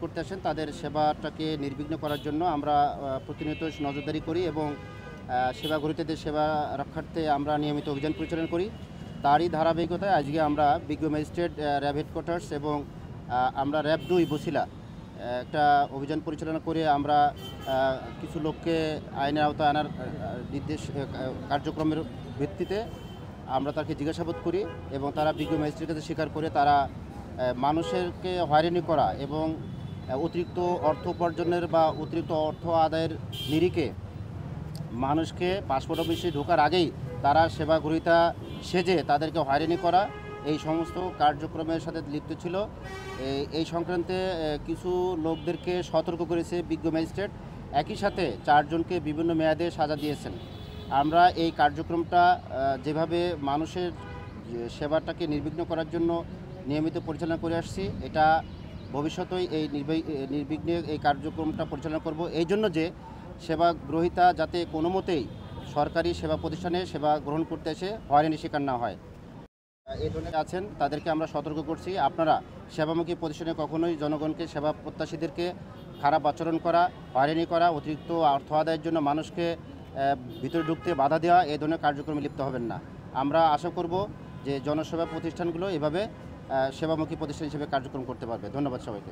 করতে আসেন তাদের সেবাটাকে নির্বিঘ্ন করার জন্য আমরা প্রতিনিয়ত নজরদারি করি এবং সেবা গ্রহীতাদের সেবা রক্ষার্থে আমরা নিয়মিত অভিযান পরিচালনা করি। তারই ধারাবাহিকতায় আজকে আমরা বিজ্ঞ ম্যাজিস্ট্রেট র্যাব হেডকোয়ার্টার্স এবং আমরা র্যাব ২ বছিলা একটা অভিযান পরিচালনা করে আমরা কিছু লোককে আইনের আওতায় আনার নির্দেশ কার্যক্রমের ভিত্তিতে আমরা তাকে জিজ্ঞাসাবাদ করি এবং তারা বিজ্ঞ ম্যাজিস্ট্রেটের কাছে স্বীকার করে তারা মানুষেরকে হয়রানি করা এবং অতিরিক্ত অর্থ উপার্জনের বা অতিরিক্ত অর্থ আদায়ের নিরিখে মানুষকে পাসপোর্ট অফিসে ঢোকার আগেই তারা সেবা গ্রহীতা সেজে তাদেরকে হয়রানি করা এই সমস্ত কার্যক্রমের সাথে লিপ্ত ছিল। এই সংক্রান্তে কিছু লোকদেরকে সতর্ক করেছে বিজ্ঞ ম্যাজিস্ট্রেট, একই সাথে 4 জনকে বিভিন্ন মেয়াদে সাজা দিয়েছেন। আমরা এই কার্যক্রমটা যেভাবে মানুষের সেবাটাকে নির্বিঘ্ন করার জন্য নিয়মিত পরিচালনা করে আসছি, এটা ভবিষ্যতেই এই নির্বিঘ্নে এই কার্যক্রমটা পরিচালনা করব, এই জন্য যে সেবা গ্রহীতা যাতে কোনো মতেই সরকারি সেবা প্রতিষ্ঠানে সেবা গ্রহণ করতে এসে হয়রানির শিকার না হয়। এই ধরনের আছেন তাদেরকে আমরা সতর্ক করছি, আপনারা সেবামুখী প্রতিষ্ঠানে কখনোই জনগণকে সেবা প্রত্যাশীদেরকে খারাপ আচরণ করা, হয়রানি করা, অতিরিক্ত অর্থ আদায়ের জন্য মানুষকে ভিতরে ঢুকতে বাধা দেওয়া এই ধরনের কার্যক্রমে লিপ্ত হবেন না। আমরা আশা করব যে জনসেবা প্রতিষ্ঠানগুলো এভাবে সেবামুখী প্রতিষ্ঠান হিসেবে কার্যক্রম করতে পারবে। ধন্যবাদ সবাইকে।